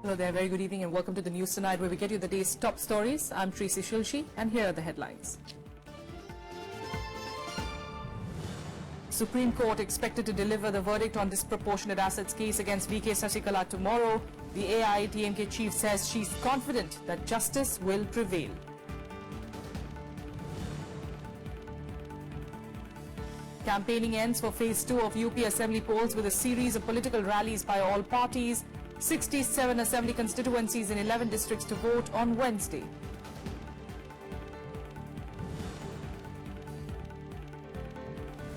Hello there, very good evening and welcome to the news tonight where we get you the day's top stories. I'm Tracy Shilshi and here are the headlines. Supreme Court expected to deliver the verdict on disproportionate assets case against VK Sasikala tomorrow. The AIADMK chief says she's confident that justice will prevail. Campaigning ends for phase 2 of UP Assembly polls with a series of political rallies by all parties. 67 Assembly constituencies in 11 districts to vote on Wednesday.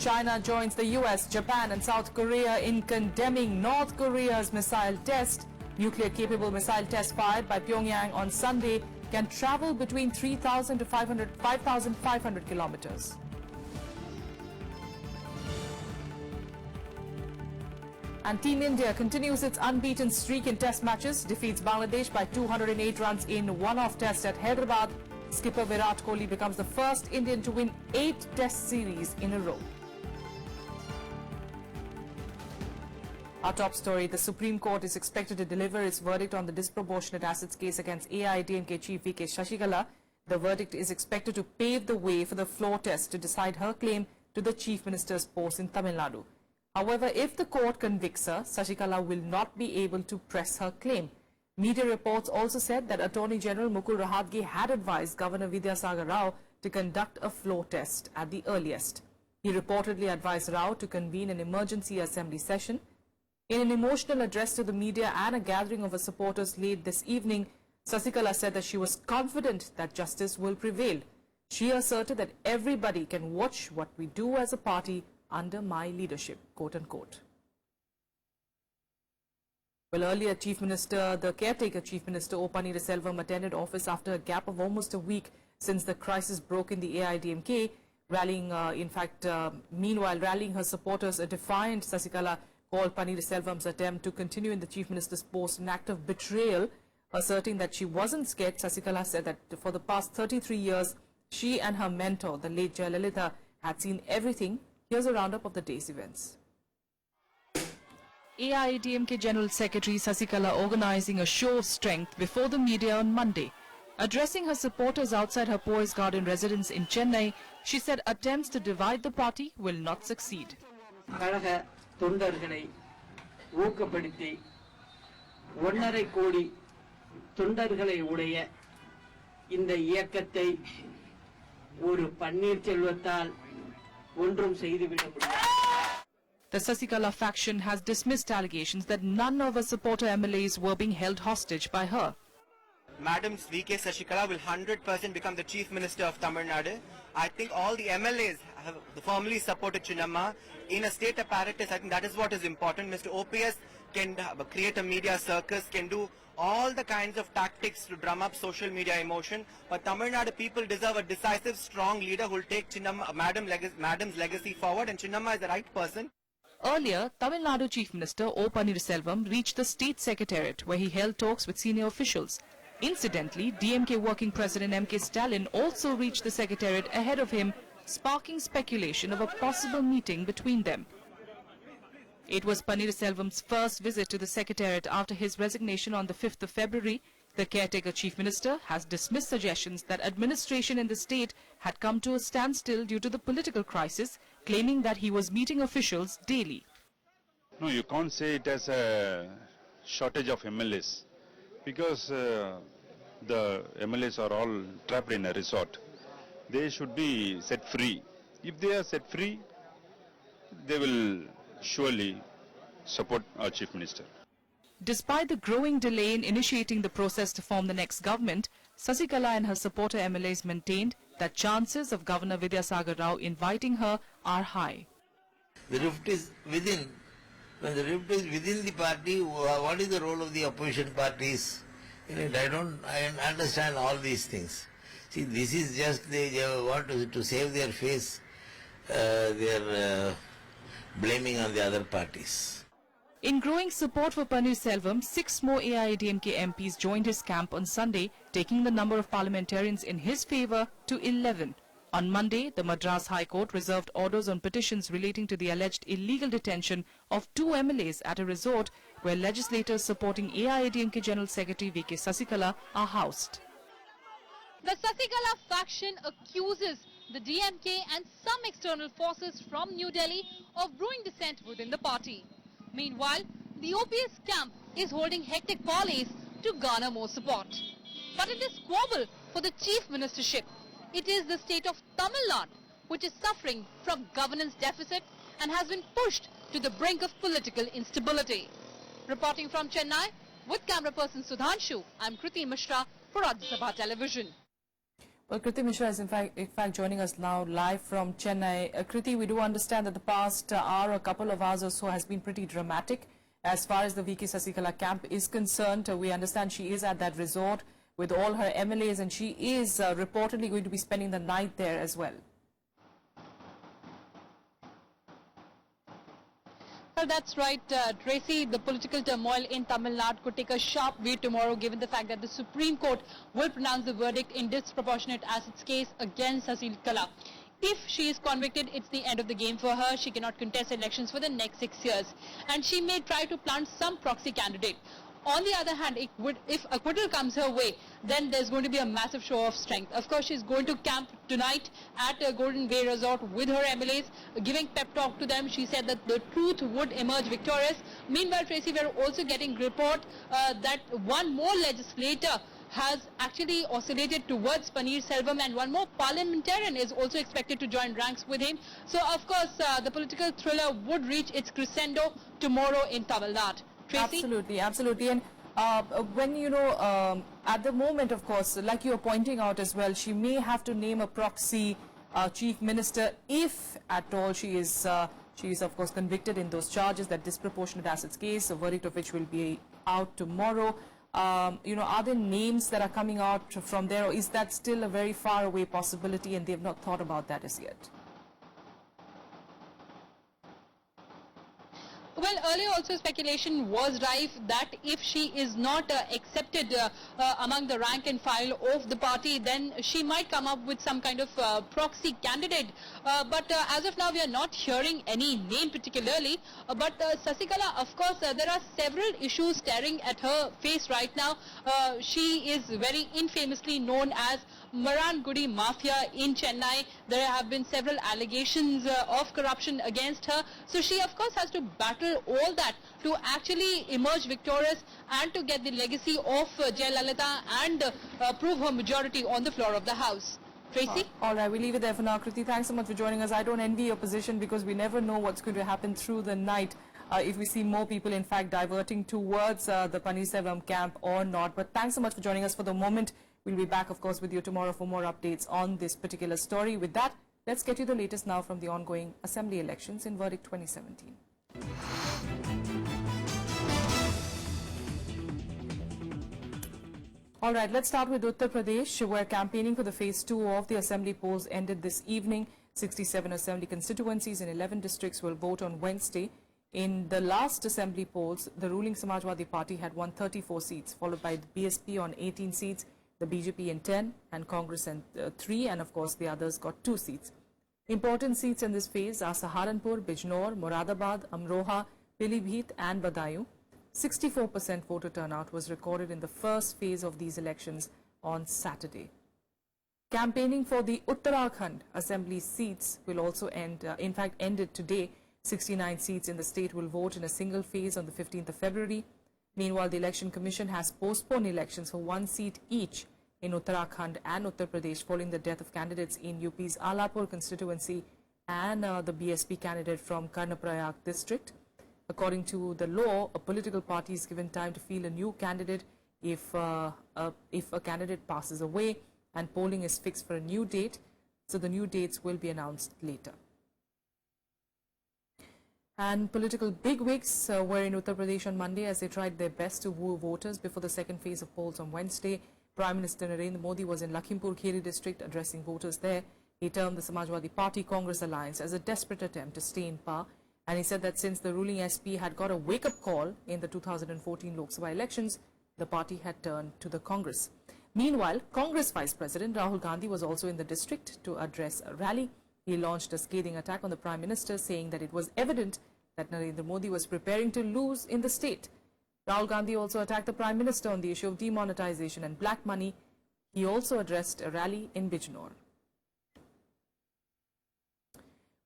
China joins the US, Japan and South Korea in condemning North Korea's missile test. Nuclear-capable missile test fired by Pyongyang on Sunday can travel between 3,000 to 5,500 kilometers. And Team India continues its unbeaten streak in test matches, defeats Bangladesh by 208 runs in one-off test at Hyderabad. Skipper Virat Kohli becomes the first Indian to win 8 test series in a row. Our top story, the Supreme Court is expected to deliver its verdict on the disproportionate assets case against AIADMK chief VK Sasikala. The verdict is expected to pave the way for the floor test to decide her claim to the Chief Minister's post in Tamil Nadu. However, if the court convicts her, Sasikala will not be able to press her claim. Media reports also said that Attorney General Mukul Rohatgi had advised Governor Vidyasagar Rao to conduct a floor test at the earliest. He reportedly advised Rao to convene an emergency assembly session. In an emotional address to the media and a gathering of her supporters late this evening, Sasikala said that she was confident that justice will prevail. She asserted that everybody can watch what we do as a party under my leadership, quote-unquote. Well, earlier, the caretaker Chief Minister O Panneerselvam attended office after a gap of almost a week since the crisis broke in the AIADMK, rallying, meanwhile rallying her supporters. A defiant Sasikala called Panneerselvam's attempt to continue in the Chief Minister's post an act of betrayal, asserting that she wasn't scared. Sasikala said that for the past 33 years, she and her mentor, the late Jayalalitha, had seen everything. Here's a roundup of the day's events. AIADMK General Secretary Sasikala organizing a show of strength before the media on Monday. Addressing her supporters outside her Poise Garden residence in Chennai, she said attempts to divide the party will not succeed. The Sasikala faction has dismissed allegations that none of her supporter MLAs were being held hostage by her. Madam VK Sasikala will 100% become the Chief Minister of Tamil Nadu. I think all the MLAs have firmly supported Chinnamma. In a state apparatus, I think that is what is important. Mr. OPS can create a media circus, can do all the kinds of tactics to drum up social media emotion. But Tamil Nadu people deserve a decisive, strong leader who will take Chinnamma, Madam's legacy forward, and Chinnamma is the right person. Earlier, Tamil Nadu Chief Minister O Panneerselvam reached the State Secretariat where he held talks with senior officials. Incidentally, DMK Working President MK Stalin also reached the Secretariat ahead of him, sparking speculation of a possible meeting between them. It was Panneerselvam's first visit to the Secretariat after his resignation on the 5th of February. The caretaker Chief Minister has dismissed suggestions that administration in the state had come to a standstill due to the political crisis, claiming that he was meeting officials daily. No, you can't say it as a shortage of MLAs, because the MLAs are all trapped in a resort. They should be set free. If they are set free, they will surely support our Chief Minister. Despite the growing delay in initiating the process to form the next government, Sasikala and her supporter MLAs maintained that chances of Governor Vidyasagar Rao inviting her are high. The rift is within. When the rift is within the party, what is the role of the opposition parties? I understand all these things. See, this is just they want to save their face. They are blaming on the other parties. In growing support for Panneerselvam, 6 more AIADMK MPs joined his camp on Sunday, taking the number of parliamentarians in his favour to 11. On Monday, the Madras High Court reserved orders on petitions relating to the alleged illegal detention of 2 MLAs at a resort, where legislators supporting AIADMK General Secretary VK Sasikala are housed. The Sasikala faction accuses the DMK and some external forces from New Delhi of brewing dissent within the party. Meanwhile, the OPS camp is holding hectic parleys to garner more support. But in this squabble for the chief ministership, it is the state of Tamil Nadu which is suffering from governance deficit and has been pushed to the brink of political instability. Reporting from Chennai with camera person Sudhanshu, I'm Kriti Mishra for Rajya Sabha Television. Well, Kriti Mishra is in fact joining us now live from Chennai. Kriti, we do understand that the past hour, a couple of hours or so has been pretty dramatic as far as the VK Sasikala camp is concerned. We understand she is at that resort with all her MLAs and she is reportedly going to be spending the night there as well. Well, that's right, Tracy. The political turmoil in Tamil Nadu could take a sharp way tomorrow given the fact that the Supreme Court will pronounce the verdict in disproportionate assets case against Sasikala. If she is convicted, it's the end of the game for her. She cannot contest elections for the next 6 years. And she may try to plant some proxy candidate. On the other hand, if acquittal comes her way, then there's going to be a massive show of strength. Of course, she's going to camp tonight at Golden Bay Resort with her MLAs, giving pep talk to them. She said that the truth would emerge victorious. Meanwhile, Tracy, we're also getting report that one more legislator has actually oscillated towards Panneerselvam and one more parliamentarian is also expected to join ranks with him. So, of course, the political thriller would reach its crescendo tomorrow in Tamil Nadu. Tracy? Absolutely, absolutely. And when, at the moment, of course, like you're pointing out as well, she may have to name a proxy chief minister if at all she is, of course, convicted in those charges, that disproportionate assets case, a verdict of which will be out tomorrow. Are there names that are coming out from there, or is that still a very far away possibility and they've not thought about that as yet? Well, earlier also speculation was rife that if she is not accepted among the rank and file of the party, then she might come up with some kind of proxy candidate. But as of now, we are not hearing any name particularly. But Sasikala, of course, there are several issues staring at her face right now. She is very infamously known as Maran Gudi Mafia in Chennai. There have been several allegations of corruption against her. So she, of course, has to battle all that to actually emerge victorious and to get the legacy of Jayalalitha and prove her majority on the floor of the House. Tracy? All right, we leave it there for now. Kriti, thanks so much for joining us. I don't envy your position because we never know what's going to happen through the night. If we see more people, in fact, diverting towards the Panneerselvam camp or not. But thanks so much for joining us for the moment. We'll be back, of course, with you tomorrow for more updates on this particular story. With that, let's get you the latest now from the ongoing Assembly elections in Verdict 2017. All right, let's start with Uttar Pradesh, where campaigning for the phase 2 of the Assembly polls ended this evening. 67 Assembly constituencies in 11 districts will vote on Wednesday. In the last Assembly polls, the ruling Samajwadi Party had won 34 seats, followed by the BSP on 18 seats, the BJP in 10, and Congress in 3, and of course the others got 2 seats. Important seats in this phase are Saharanpur, Bijnor, Moradabad, Amroha, Pilibhit and Badaयूं. 64% voter turnout was recorded in the first phase of these elections on Saturday. Campaigning for the Uttarakhand Assembly seats will also ended today. 69 seats in the state will vote in a single phase on the 15th of February. Meanwhile, the Election Commission has postponed elections for 1 seat each in Uttarakhand and Uttar Pradesh following the death of candidates in UP's Alapur constituency and the BSP candidate from Karnaprayag district. According to the law, a political party is given time to field a new candidate if a candidate passes away, and polling is fixed for a new date. So the new dates will be announced later. And political bigwigs were in Uttar Pradesh on Monday as they tried their best to woo voters before the second phase of polls on Wednesday. Prime Minister Narendra Modi was in Lakhimpur Kheri district addressing voters there. He termed the Samajwadi Party Congress alliance as a desperate attempt to stay in power. And he said that since the ruling SP had got a wake-up call in the 2014 Lok Sabha elections, the party had turned to the Congress. Meanwhile, Congress Vice President Rahul Gandhi was also in the district to address a rally. He launched a scathing attack on the Prime Minister, saying that it was evident that Narendra Modi was preparing to lose in the state. Rahul Gandhi also attacked the Prime Minister on the issue of demonetization and black money. He also addressed a rally in Bijnor.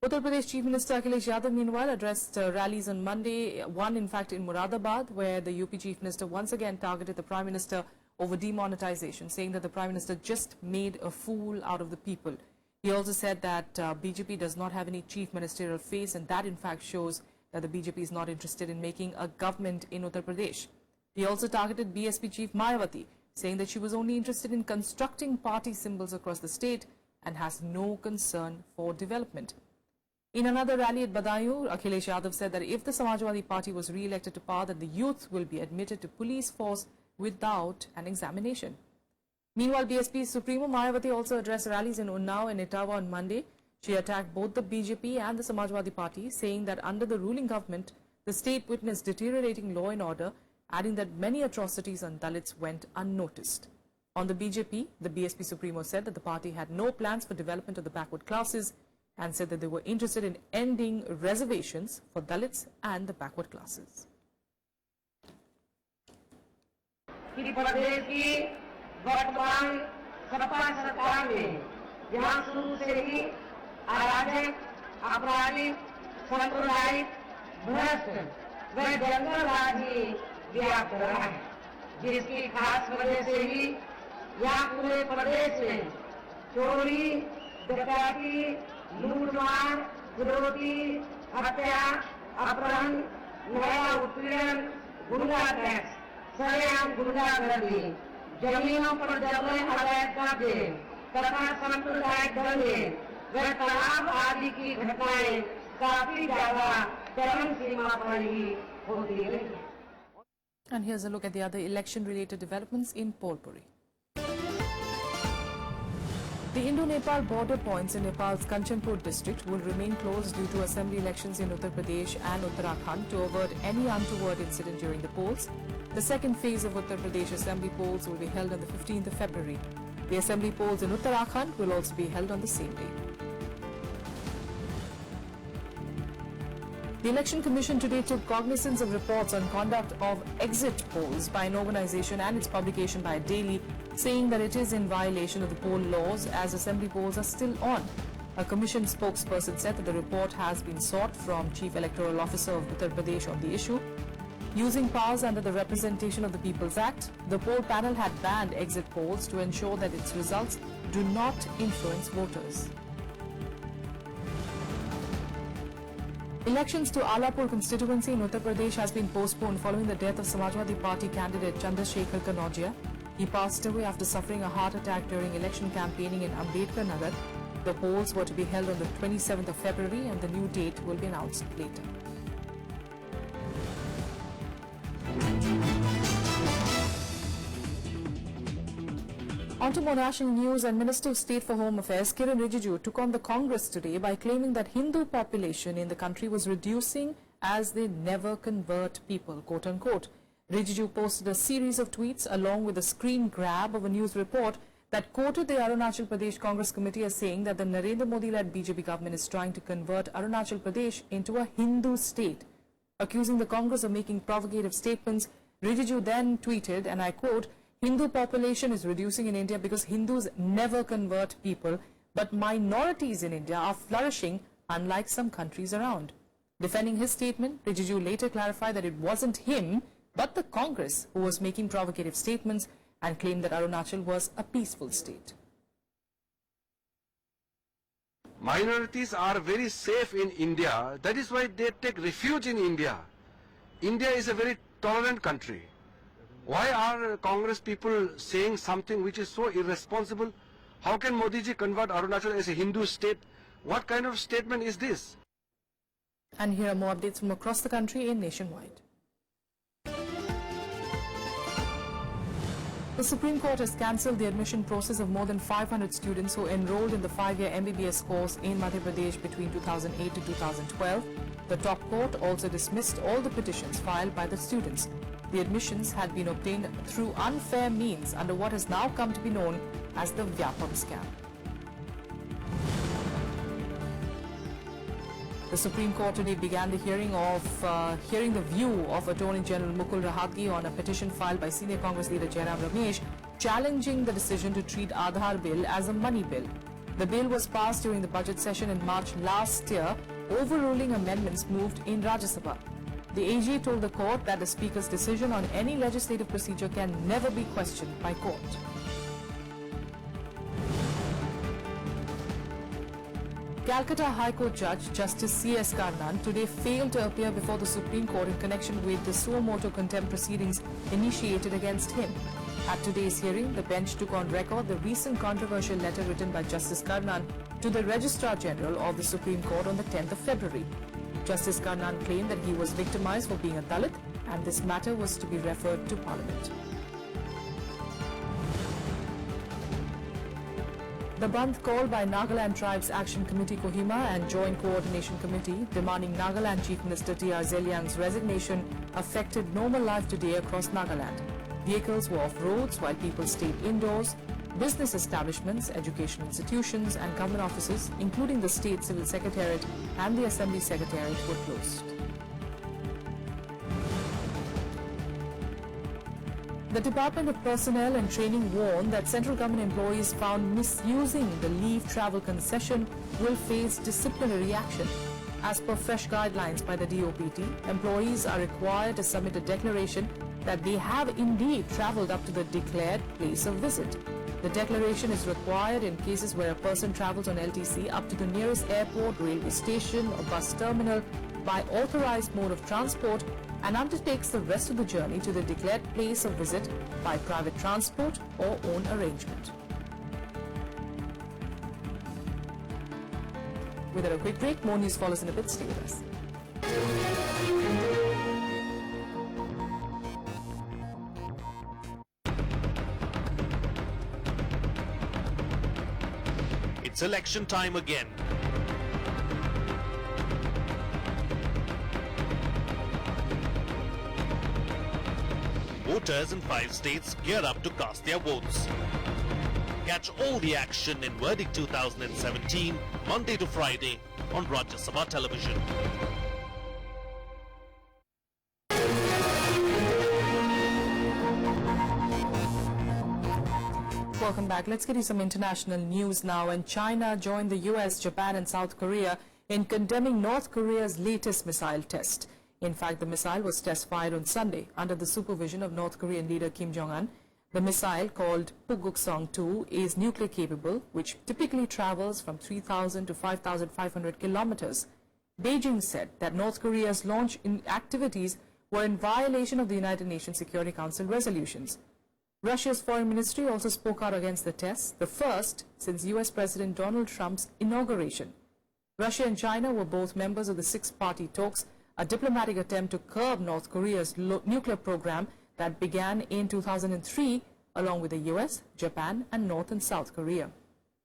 Uttar Pradesh Chief Minister Akhilesh Yadav meanwhile addressed rallies on Monday, one in fact in Muradabad, where the UP Chief Minister once again targeted the Prime Minister over demonetization, saying that the Prime Minister just made a fool out of the people. He also said that BJP does not have any chief ministerial face, and that in fact shows that the BJP is not interested in making a government in Uttar Pradesh. He also targeted BSP Chief Mayawati, saying that she was only interested in constructing party symbols across the state and has no concern for development. In another rally at Badaun, Akhilesh Yadav said that if the Samajwadi Party was re-elected to power, then the youth will be admitted to police force without an examination. Meanwhile, BSP Supremo Mayawati also addressed rallies in Unnao and Etawah on Monday. She attacked both the BJP and the Samajwadi Party, saying that under the ruling government, the state witnessed deteriorating law and order, adding that many atrocities on Dalits went unnoticed. On the BJP, the BSP Supremo said that the party had no plans for development of the backward classes and said that they were interested in ending reservations for Dalits and the backward classes. प्रदेश की वर्तमान सपा सरकार में जहां शुरू से ही अराजक, आपराधिक, सांप्रदायिक, भ्रष्ट व दंगलबाजी व्याप्त रहा है, जिसकी खास वजह से ही यहाँ पूरे प्रदेश में चोरी, डकैती, लूटमार, फिरौती, हत्या, अपहरण, नया उत्पीड़न, गुंडा टैक्स, सरेआम गुंडागर्दी, जमीनों पर जबरन अवैध कब्जे तथा सांप्रदायिक दंगे व तनाव आदि की घटनाएं काफी ज्यादा चरम सीमा पर ही होती रही। And here's a look at the other election-related developments in Polpuri. The Indo-Nepal border points in Nepal's Kanchanpur district will remain closed due to assembly elections in Uttar Pradesh and Uttarakhand to avert any untoward incident during the polls. The second phase of Uttar Pradesh assembly polls will be held on the 15th of February. The assembly polls in Uttarakhand will also be held on the same day. The Election Commission today took cognizance of reports on conduct of exit polls by an organization and its publication by a daily, saying that it is in violation of the poll laws as assembly polls are still on. A commission spokesperson said that the report has been sought from Chief Electoral Officer of Uttar Pradesh on the issue. Using powers under the Representation of the People's Act, the poll panel had banned exit polls to ensure that its results do not influence voters. Elections to Alapur constituency in Uttar Pradesh has been postponed following the death of Samajwadi Party candidate Chandrasekhar Kanojia. He passed away after suffering a heart attack during election campaigning in Ambedkar Nagar. The polls were to be held on the 27th of February and the new date will be announced later. On to more national news, and Minister of State for Home Affairs Kiran Rijiju took on the Congress today by claiming that Hindu population in the country was reducing as they never convert people, quote unquote. Rijiju posted a series of tweets along with a screen grab of a news report that quoted the Arunachal Pradesh Congress Committee as saying that the Narendra Modi-led BJP government is trying to convert Arunachal Pradesh into a Hindu state. Accusing the Congress of making provocative statements, Rijiju then tweeted, and I quote, "Hindu population is reducing in India because Hindus never convert people, but minorities in India are flourishing unlike some countries around." Defending his statement, Rijiju later clarified that it wasn't him, but the Congress who was making provocative statements and claimed that Arunachal was a peaceful state. Minorities are very safe in India. That is why they take refuge in India. India is a very tolerant country. Why are Congress people saying something which is so irresponsible? How can Modi ji convert Arunachal as a Hindu state? What kind of statement is this? And here are more updates from across the country and nationwide. The Supreme Court has cancelled the admission process of more than 500 students who enrolled in the 5-year MBBS course in Madhya Pradesh between 2008 to 2012. The top court also dismissed all the petitions filed by the students. The admissions had been obtained through unfair means under what has now come to be known as the 'Vyapam' scam. The Supreme Court today began the hearing the view of Attorney General Mukul Rohatgi on a petition filed by senior Congress leader Jairam Ramesh challenging the decision to treat Aadhaar bill as a money bill. The bill was passed during the budget session in March last year, overruling amendments moved in Rajya Sabha. The AG told the court that the Speaker's decision on any legislative procedure can never be questioned by court. Calcutta High Court Judge Justice C.S. Karnan today failed to appear before the Supreme Court in connection with the suo motu contempt proceedings initiated against him. At today's hearing, the bench took on record the recent controversial letter written by Justice Karnan to the Registrar General of the Supreme Court on the 10th of February. Justice Karnan claimed that he was victimized for being a Dalit and this matter was to be referred to Parliament. The bandh called by Nagaland Tribes Action Committee Kohima and Joint Coordination Committee demanding Nagaland Chief Minister T.R. Zeliang's resignation affected normal life today across Nagaland. Vehicles were off roads while people stayed indoors. Business establishments, education institutions and government offices, including the State Civil Secretariat and the Assembly Secretariat, were closed. The Department of Personnel and Training warned that central government employees found misusing the leave travel concession will face disciplinary action. As per fresh guidelines by the DOPT, employees are required to submit a declaration that they have indeed travelled up to the declared place of visit. The declaration is required in cases where a person travels on LTC up to the nearest airport, railway station or bus terminal by authorized mode of transport and undertakes the rest of the journey to the declared place of visit by private transport or own arrangement. Without a quick break, more news follows in a bit. Stay with us. It's election time again. Voters in 5 states gear up to cast their votes. Catch all the action in Verdict 2017, Monday to Friday on Rajya Sabha television. Welcome back. Let's get you some international news now. And China joined the US, Japan and South Korea in condemning North Korea's latest missile test. In fact, the missile was test fired on Sunday under the supervision of North Korean leader Kim Jong-un. The missile, called Pukguksong-2, is nuclear capable, which typically travels from 3,000 to 5,500 kilometers. Beijing said that North Korea's launch activities were in violation of the United Nations Security Council resolutions. Russia's foreign ministry also spoke out against the test, the first since US President Donald Trump's inauguration. Russia and China were both members of the six-party talks, a diplomatic attempt to curb North Korea's nuclear program that began in 2003 along with the US, Japan and North and South Korea.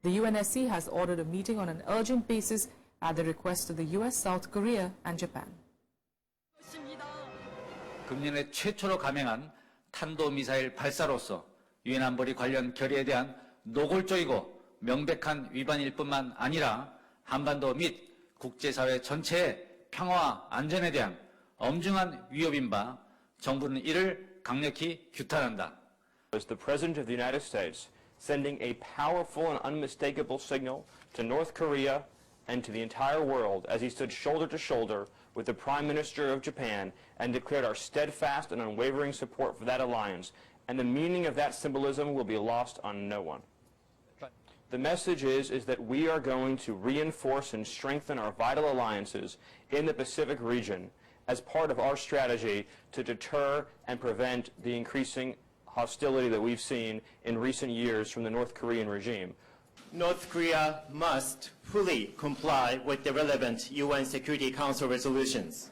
The UNSC has ordered a meeting on an urgent basis at the request of the US, South Korea and Japan. 금년에 최초로 감행한 탄도미사일 발사로서 유엔 안보리 관련 결의에 대한 노골적이고 명백한 위반일 뿐만 아니라 한반도 및 국제사회 전체의 평화와 안전에 대한 엄중한 위협인 바 정부는 이를 강력히 규탄한다. As the President of the United States sending a powerful and unmistakable signal to North Korea and to the entire world as he stood shoulder to shoulder with the Prime Minister of Japan and declared our steadfast and unwavering support for that alliance, and the meaning of that symbolism will be lost on no one. The message is that we are going to reinforce and strengthen our vital alliances in the Pacific region as part of our strategy to deter and prevent the increasing hostility that we've seen in recent years from the North Korean regime. North Korea must fully comply with the relevant UN Security Council resolutions.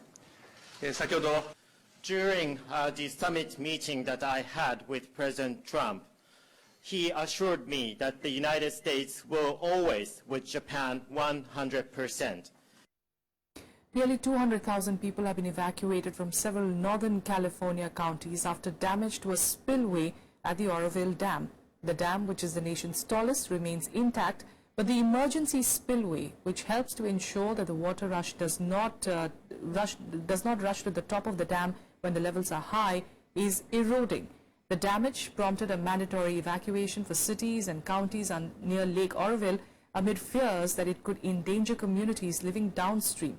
During the summit meeting that I had with President Trump, he assured me that the United States will always with Japan 100%. Nearly 200,000 people have been evacuated from several northern California counties after damage to a spillway at the Oroville Dam. The dam, which is the nation's tallest, remains intact, But the emergency spillway, which helps to ensure that the water rush does not rush to the top of the dam when the levels are high, is eroding. The damage prompted a mandatory evacuation for cities and counties near Lake Oroville amid fears that it could endanger communities living downstream.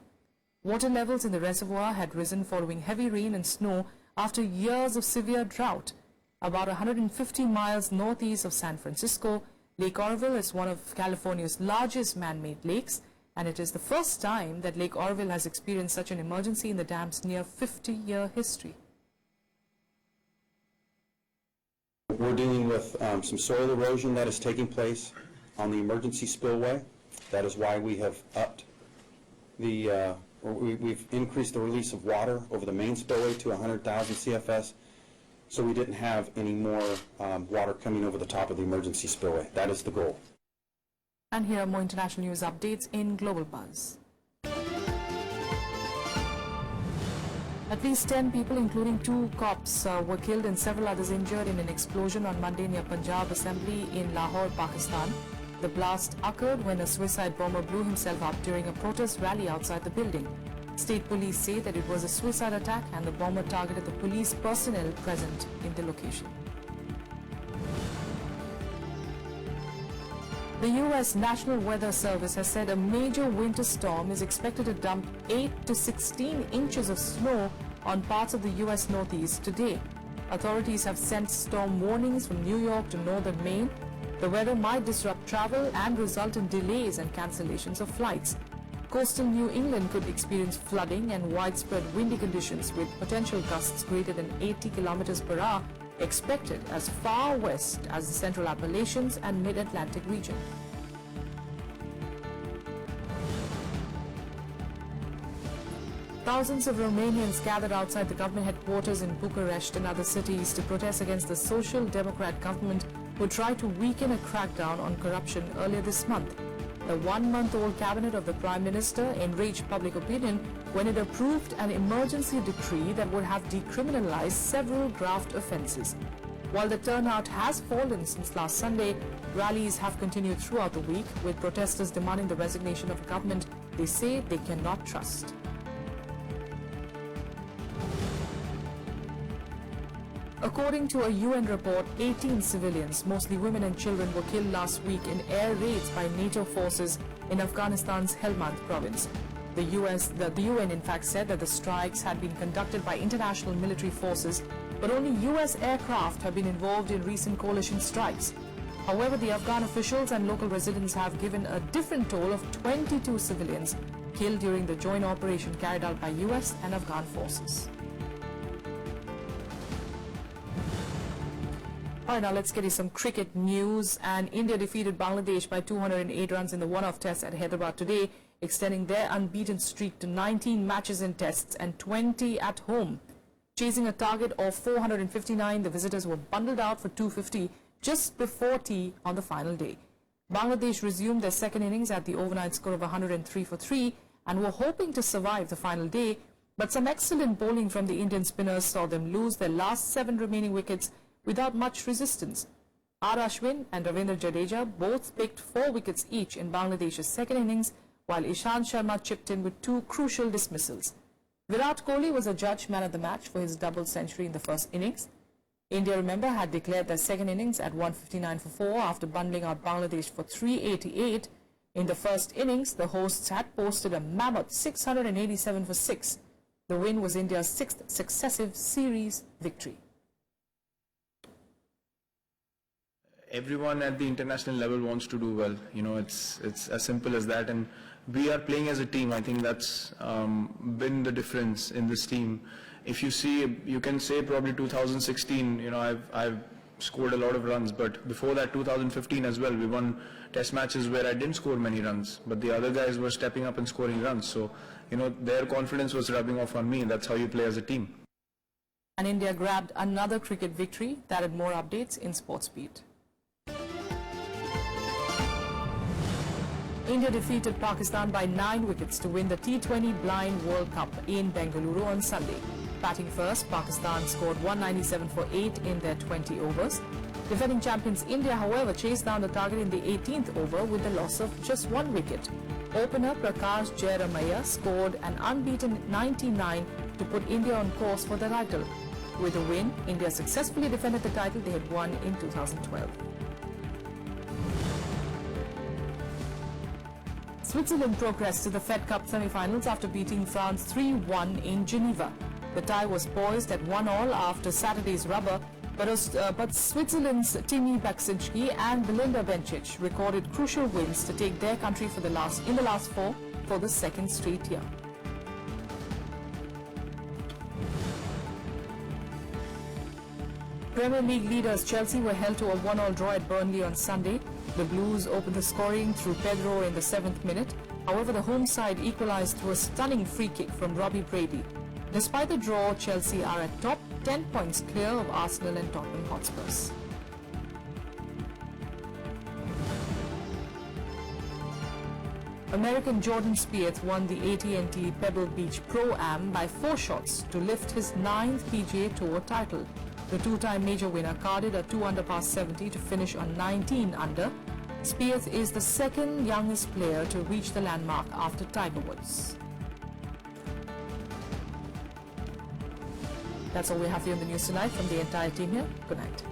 Water levels in the reservoir had risen following heavy rain and snow after years of severe drought. About 150 miles northeast of San Francisco, Lake Oroville is one of California's largest man-made lakes, and it is the first time that Lake Oroville has experienced such an emergency in the dam's near 50-year history. We're dealing with some soil erosion that is taking place on the emergency spillway. That is why we have upped the, we've increased the release of water over the main spillway to 100,000 CFS, so we didn't have any more water coming over the top of the emergency spillway. That is the goal. And here are more international news updates in Global Buzz. At least 10 people, including 2 cops, were killed and several others injured in an explosion on Monday near Punjab Assembly in Lahore, Pakistan. The blast occurred when a suicide bomber blew himself up during a protest rally outside the building. State police say that it was a suicide attack and the bomber targeted the police personnel present in the location. The U.S. National Weather Service has said a major winter storm is expected to dump 8 to 16 inches of snow on parts of the U.S. Northeast today. Authorities have sent storm warnings from New York to northern Maine. The weather might disrupt travel and result in delays and cancellations of flights. Coastal New England could experience flooding and widespread windy conditions with potential gusts greater than 80 kilometers per hour expected as far west as the Central Appalachians and Mid-Atlantic region. Thousands of Romanians gathered outside the government headquarters in Bucharest and other cities to protest against the Social Democrat government who tried to weaken a crackdown on corruption earlier this month. The one-month-old cabinet of the Prime Minister enraged public opinion when it approved an emergency decree that would have decriminalized several graft offences. While the turnout has fallen since last Sunday, rallies have continued throughout the week, with protesters demanding the resignation of a government they say they cannot trust. According to a UN report, 18 civilians, mostly women and children, were killed last week in air raids by NATO forces in Afghanistan's Helmand province. The UN in fact said that the strikes had been conducted by international military forces, but only US aircraft have been involved in recent coalition strikes. However, the Afghan officials and local residents have given a different toll of 22 civilians killed during the joint operation carried out by US and Afghan forces. All right, now let's get you some cricket news. And India defeated Bangladesh by 208 runs in the one-off test at Hyderabad today, extending their unbeaten streak to 19 matches in tests and 20 at home. Chasing a target of 459, the visitors were bundled out for 250 just before tea on the final day. Bangladesh resumed their second innings at the overnight score of 103 for 3 and were hoping to survive the final day, but some excellent bowling from the Indian spinners saw them lose their last 7 remaining wickets without much resistance. R. Ashwin and Ravindra Jadeja both picked 4 wickets each in Bangladesh's second innings, while Ishant Sharma chipped in with 2 crucial dismissals. Virat Kohli was adjudged man of the match for his double century in the first innings. India, remember, had declared their second innings at 159 for 4 after bundling out Bangladesh for 388. In the first innings, the hosts had posted a mammoth 687 for 6. The win was India's 6th successive series victory. Everyone at the international level wants to do well. You know, it's as simple as that, and we are playing as a team. I think that's been the difference in this team. If you see, you can say probably 2016, you know, I've scored a lot of runs, but before that 2015 as well, we won test matches where I didn't score many runs, but the other guys were stepping up and scoring runs. So, you know, their confidence was rubbing off on me, and that's how you play as a team. And India grabbed another cricket victory. That had more updates in Sportsbeat. India defeated Pakistan by 9 wickets to win the T20 Blind World Cup in Bengaluru on Sunday. Batting first, Pakistan scored 197 for 8 in their 20 overs. Defending champions India, however, chased down the target in the 18th over with the loss of just 1 wicket. Opener Prakash Jairamaya scored an unbeaten 99 to put India on course for the title. With a win, India successfully defended the title they had won in 2012. Switzerland progressed to the Fed Cup semi-finals after beating France 3-1 in Geneva. The tie was poised at 1-1 after Saturday's rubber, but Switzerland's Timi Baksinski and Belinda Bencic recorded crucial wins to take their country in the last four for the second straight year. Premier League leaders Chelsea were held to a 1-1 draw at Burnley on Sunday. The Blues opened the scoring through Pedro in the 7th minute. However, the home side equalised through a stunning free kick from Robbie Brady. Despite the draw, Chelsea are at top, 10 points clear of Arsenal and Tottenham Hotspurs. American Jordan Spieth won the AT&T Pebble Beach Pro-Am by 4 shots to lift his 9th PGA Tour title. The two-time major winner carded a 2-under par 70 to finish on 19 under. Spieth is the second youngest player to reach the landmark after Tiger Woods. That's all we have here in the news tonight from the entire team here. Good night.